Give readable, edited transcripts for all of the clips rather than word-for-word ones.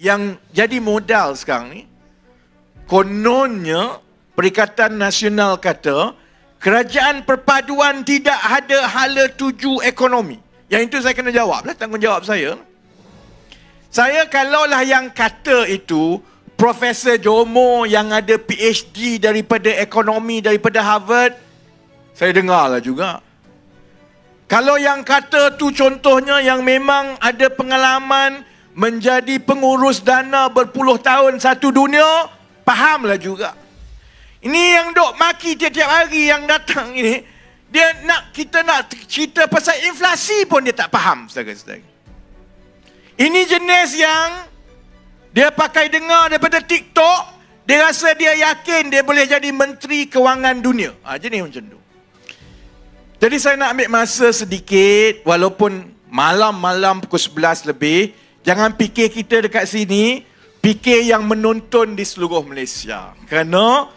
yang jadi modal sekarang ni, kononnya Perikatan Nasional kata kerajaan perpaduan tidak ada hala tuju ekonomi. Yang itu saya kena jawab lah, tanggungjawab saya. Saya kalaulah yang kata itu Profesor Jomo yang ada PhD daripada ekonomi daripada Harvard, saya dengarlah juga. Kalau yang kata tu contohnya yang memang ada pengalaman menjadi pengurus dana berpuluh tahun satu dunia, fahamlah juga. Ini yang dok maki tiap-tiap hari yang datang ini, kita nak cerita pasal inflasi pun dia tak faham, saudara-saudara. Ini jenis yang dia pakai dengar daripada TikTok, dia rasa dia yakin dia boleh jadi Menteri Kewangan Dunia. Jenis macam tu. Jadi saya nak ambil masa sedikit, walaupun malam-malam pukul 11 lebih, jangan fikir kita dekat sini, fikir yang menonton di seluruh Malaysia. Kerana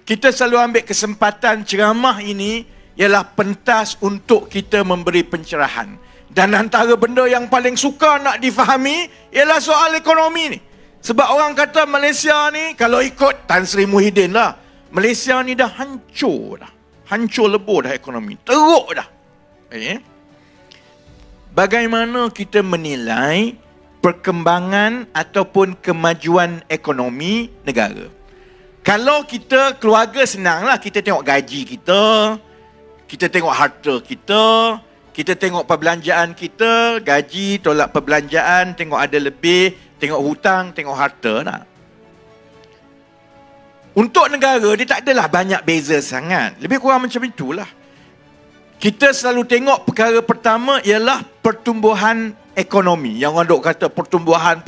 kita selalu ambil kesempatan ceramah ini ialah pentas untuk kita memberi pencerahan. Dan antara benda yang paling suka nak difahami ialah soal ekonomi ni. Sebab orang kata Malaysia ni, kalau ikut Tan Sri Muhyiddin lah, Malaysia ni dah hancur dah. Hancur lebur dah ekonomi. Teruk dah. Bagaimana kita menilai perkembangan ataupun kemajuan ekonomi negara? Kalau kita keluarga senanglah, kita tengok gaji kita tengok harta kita tengok perbelanjaan kita, gaji tolak perbelanjaan, tengok ada lebih, tengok hutang, tengok harta lah. Untuk negara, dia tak adalah banyak beza sangat. Lebih kurang macam itulah. Kita selalu tengok perkara pertama ialah pertumbuhan ekonomi. Yang orang dok kata pertumbuhan,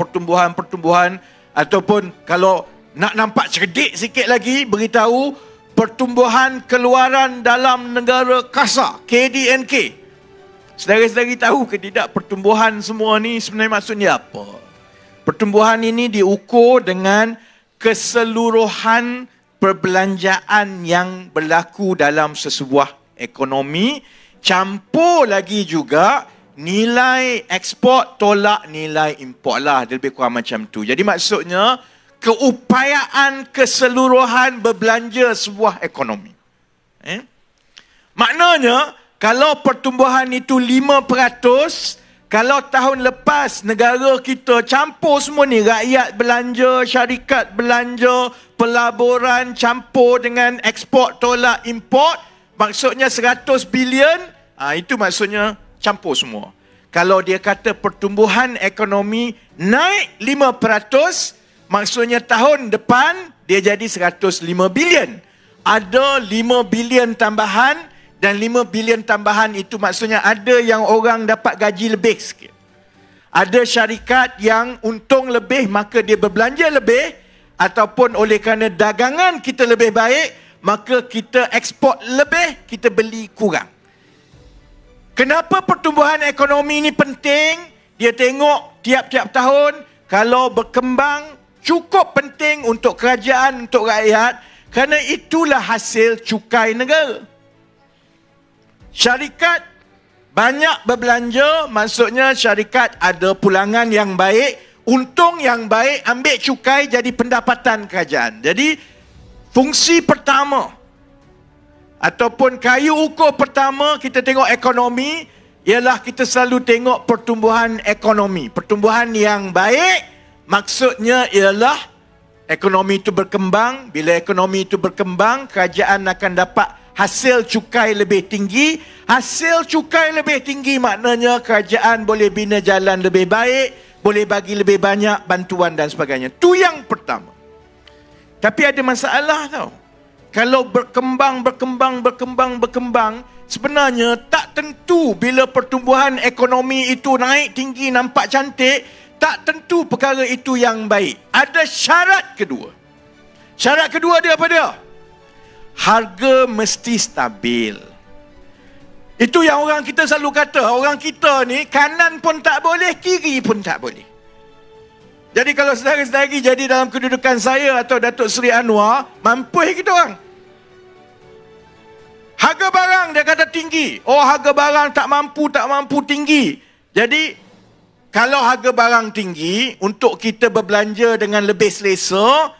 ataupun kalau nak nampak cerdik sikit lagi, beritahu pertumbuhan keluaran dalam negara kasar, KDNK. Saudara-saudari tahu ke tidak pertumbuhan semua ni sebenarnya maksudnya apa? Pertumbuhan ini diukur dengan keseluruhan perbelanjaan yang berlaku dalam sesebuah ekonomi, campur lagi juga nilai ekspor tolak nilai import lah. Dia lebih kurang macam tu. Jadi maksudnya keupayaan keseluruhan berbelanja sebuah ekonomi. Maknanya, kalau pertumbuhan itu 5%, kalau tahun lepas negara kita campur semua ni, rakyat belanja, syarikat belanja, pelaburan campur dengan ekspor tolak import, maksudnya 100 bilion, itu maksudnya campur semua. Kalau dia kata pertumbuhan ekonomi naik 5%, maksudnya tahun depan dia jadi 105 bilion. Ada 5 bilion tambahan, dan 5 bilion tambahan itu maksudnya ada yang orang dapat gaji lebih sikit. Ada syarikat yang untung lebih maka dia berbelanja lebih, ataupun oleh kerana dagangan kita lebih baik maka kita ekspor lebih, kita beli kurang. Kenapa pertumbuhan ekonomi ini penting? Dia tengok tiap-tiap tahun kalau berkembang cukup penting untuk kerajaan, untuk rakyat, kerana itulah hasil cukai negara. Syarikat banyak berbelanja, maksudnya syarikat ada pulangan yang baik, untung yang baik, ambil cukai jadi pendapatan kerajaan. Jadi fungsi pertama ataupun kayu ukur pertama kita tengok ekonomi ialah kita selalu tengok pertumbuhan ekonomi. Pertumbuhan yang baik maksudnya ialah ekonomi itu berkembang. Bila ekonomi itu berkembang, kerajaan akan dapat hasil cukai lebih tinggi. Hasil cukai lebih tinggi maknanya kerajaan boleh bina jalan lebih baik, boleh bagi lebih banyak bantuan dan sebagainya. Itu yang pertama. Tapi ada masalah tau. Kalau berkembang, sebenarnya tak tentu bila pertumbuhan ekonomi itu naik tinggi, nampak cantik, tak tentu perkara itu yang baik. Ada syarat kedua. Syarat kedua dia apa dia? Harga mesti stabil. Itu yang orang kita selalu kata. Orang kita ni kanan pun tak boleh, kiri pun tak boleh. Jadi kalau saudara-saudari jadi dalam kedudukan saya atau Datuk Seri Anwar, mampu kita orang. Harga barang dia kata tinggi. Oh, harga barang tak mampu tinggi. Jadi kalau harga barang tinggi, untuk kita berbelanja dengan lebih selesa,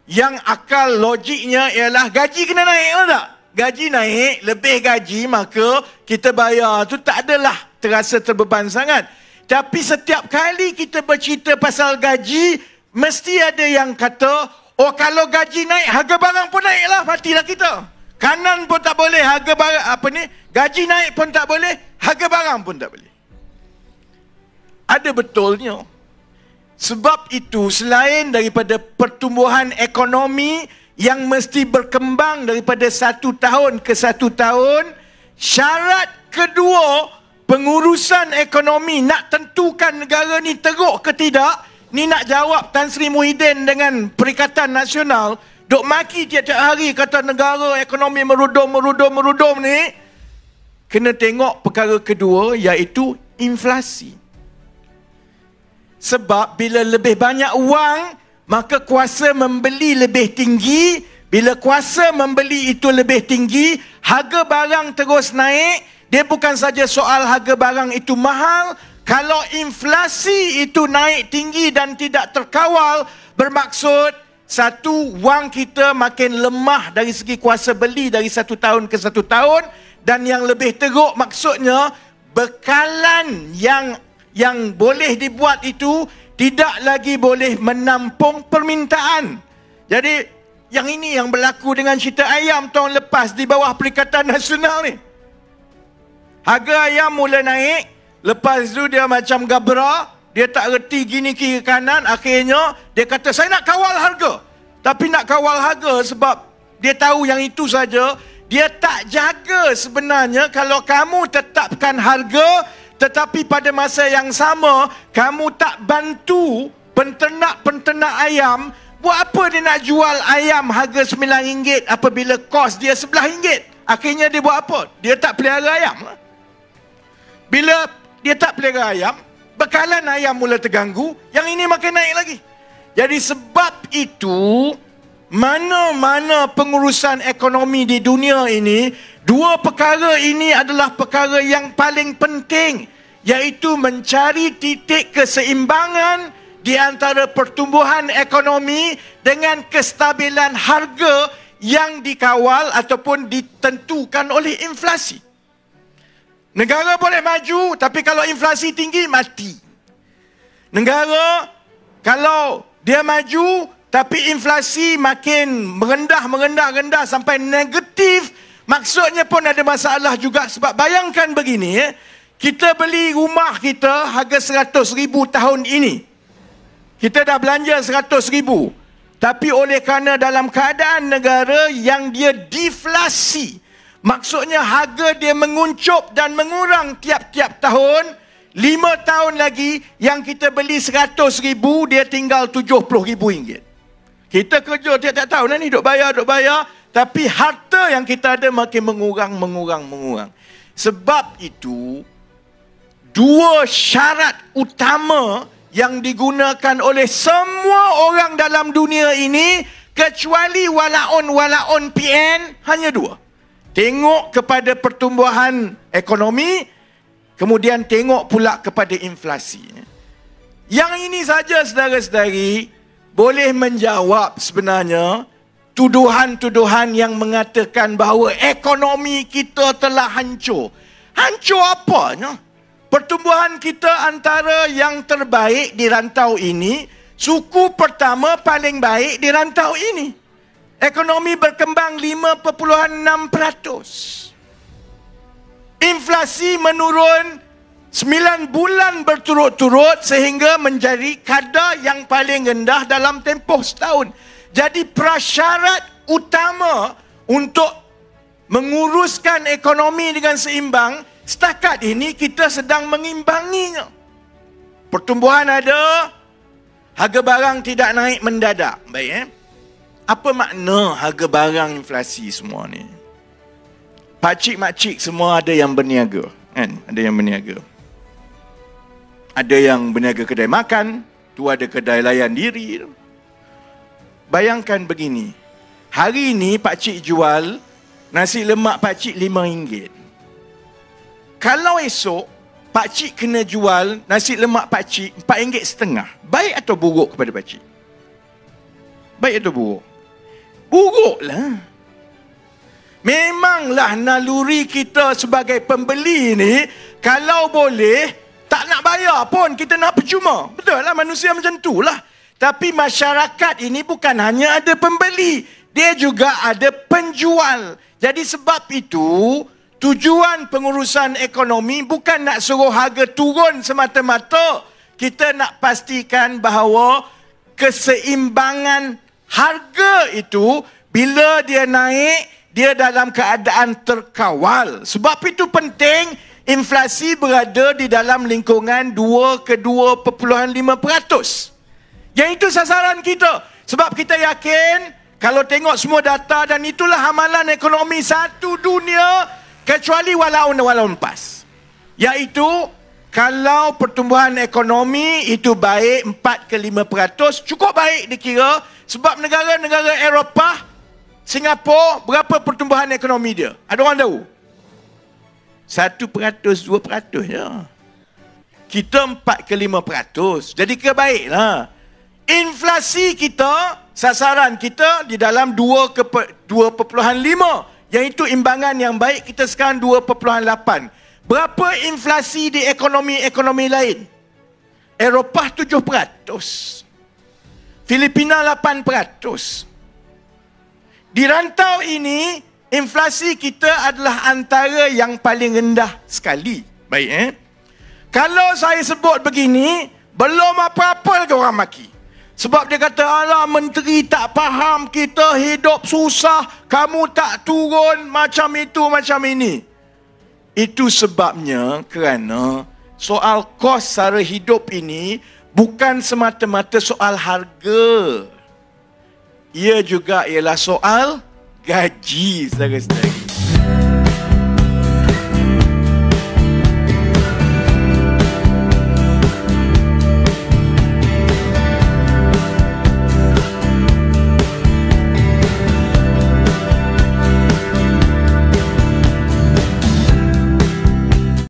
yang akal logiknya ialah gaji kena naik lah tak? Gaji naik, lebih gaji, maka kita bayar tu tak adalah terasa terbeban sangat. Tapi setiap kali kita bercerita pasal gaji, mesti ada yang kata, oh kalau gaji naik, harga barang pun naik lah, matilah kita. Kanan pun tak boleh, harga barang, gaji naik pun tak boleh, harga barang pun tak boleh. Ada betulnya. Sebab itu, selain daripada pertumbuhan ekonomi yang mesti berkembang daripada satu tahun ke satu tahun, syarat kedua pengurusan ekonomi nak tentukan negara ni teruk ke tidak, ni nak jawab Tan Sri Muhyiddin dengan Perikatan Nasional, duk maki tiap-tiap hari kata negara ekonomi merudum ni, kena tengok perkara kedua, iaitu inflasi. Sebab bila lebih banyak wang, maka kuasa membeli lebih tinggi. Bila kuasa membeli itu lebih tinggi, harga barang terus naik. Dia bukan saja soal harga barang itu mahal. Kalau inflasi itu naik tinggi dan tidak terkawal, bermaksud satu, wang kita makin lemah dari segi kuasa beli dari satu tahun ke satu tahun. Dan yang lebih teruk maksudnya, bekalan yang boleh dibuat itu tidak lagi boleh menampung permintaan. Jadi yang ini yang berlaku dengan cerita ayam tahun lepas di bawah Perikatan Nasional ni. Harga ayam mula naik, lepas tu dia macam gabra, dia tak reti gini kiri kanan, akhirnya dia kata saya nak kawal harga. Tapi nak kawal harga sebab dia tahu yang itu saja, dia tak jaga sebenarnya kalau kamu tetapkan harga, tetapi pada masa yang sama, kamu tak bantu penternak-penternak ayam. Buat apa dia nak jual ayam harga RM9 apabila kos dia RM11? Akhirnya dia buat apa? Dia tak pelihara ayam. Bila dia tak pelihara ayam, bekalan ayam mula terganggu, yang ini makin naik lagi. Jadi sebab itu, mana-mana pengurusan ekonomi di dunia ini, dua perkara ini adalah perkara yang paling penting, iaitu mencari titik keseimbangan di antara pertumbuhan ekonomi dengan kestabilan harga yang dikawal ataupun ditentukan oleh inflasi. Negara boleh maju, tapi kalau inflasi tinggi, mati. Negara, kalau dia maju, tapi inflasi makin merendah sampai negatif, maksudnya pun ada masalah juga. Sebab bayangkan begini, kita beli rumah kita harga 100,000 tahun ini. Kita dah belanja 100,000. Tapi oleh kerana dalam keadaan negara yang dia deflasi, maksudnya harga dia menguncup dan mengurang tiap-tiap tahun, 5 tahun lagi yang kita beli 100,000, dia tinggal RM70,000. Kita kerja tiap-tiap tahun ni, duk bayar. Tapi harta yang kita ada makin mengurang. Sebab itu, dua syarat utama yang digunakan oleh semua orang dalam dunia ini, kecuali walaun PN, hanya dua. Tengok kepada pertumbuhan ekonomi, kemudian tengok pula kepada inflasi. Yang ini saja, saudara-saudari, boleh menjawab sebenarnya tuduhan-tuduhan yang mengatakan bahawa ekonomi kita telah hancur. Hancur apanya? Pertumbuhan kita antara yang terbaik di rantau ini, suku pertama paling baik di rantau ini. Ekonomi berkembang 5.6%. Inflasi menurun 9 bulan berturut-turut sehingga menjadi kadar yang paling rendah dalam tempoh setahun. Jadi prasyarat utama untuk menguruskan ekonomi dengan seimbang, setakat ini kita sedang mengimbanginya. Pertumbuhan ada, harga barang tidak naik mendadak. Baik, apa makna harga barang inflasi semua ni? Pakcik-makcik semua ada yang berniaga, kan? Ada yang berniaga. Ada yang berniaga kedai makan, tu ada kedai layan diri. Bayangkan begini, hari ini pakcik jual nasi lemak pakcik RM5. Kalau esok pakcik kena jual nasi lemak pakcik RM4.5. Baik atau buruk kepada pakcik? Baik atau buruk? Buruklah. Memanglah naluri kita sebagai pembeli ni, kalau boleh, tak nak bayar pun, kita nak percuma. Betul lah, manusia macam tu lah. Tapi masyarakat ini bukan hanya ada pembeli, dia juga ada penjual. Jadi sebab itu, tujuan pengurusan ekonomi bukan nak suruh harga turun semata-mata. Kita nak pastikan bahawa keseimbangan harga itu bila dia naik, dia dalam keadaan terkawal. Sebab itu penting inflasi berada di dalam lingkungan 2 ke 2.5%. Yang itu sasaran kita. Sebab kita yakin kalau tengok semua data, dan itulah amalan ekonomi satu dunia, kecuali walaupun PAS. Iaitu, kalau pertumbuhan ekonomi itu baik 4 ke 5%, cukup baik dikira. Sebab negara-negara Eropah, Singapura, berapa pertumbuhan ekonomi dia? Ada orang tahu? 1%, 2% je. Kita 4 ke 5%. Jadi kebaiklah. Inflasi kita, sasaran kita di dalam 2 ke 2.5. Yang itu imbangan yang baik, kita sekarang 2.8. Berapa inflasi di ekonomi-ekonomi lain? Eropah 7%. Filipina 8%. Di rantau ini, inflasi kita adalah antara yang paling rendah sekali. Baik, Kalau saya sebut begini, belum apa-apa lagi orang maki. Sebab dia kata, alah menteri tak faham, kita hidup susah, kamu tak turun, macam itu, macam ini. Itu sebabnya kerana soal kos sara hidup ini bukan semata-mata soal harga. Ia juga ialah soal gaji, saudara-saudara.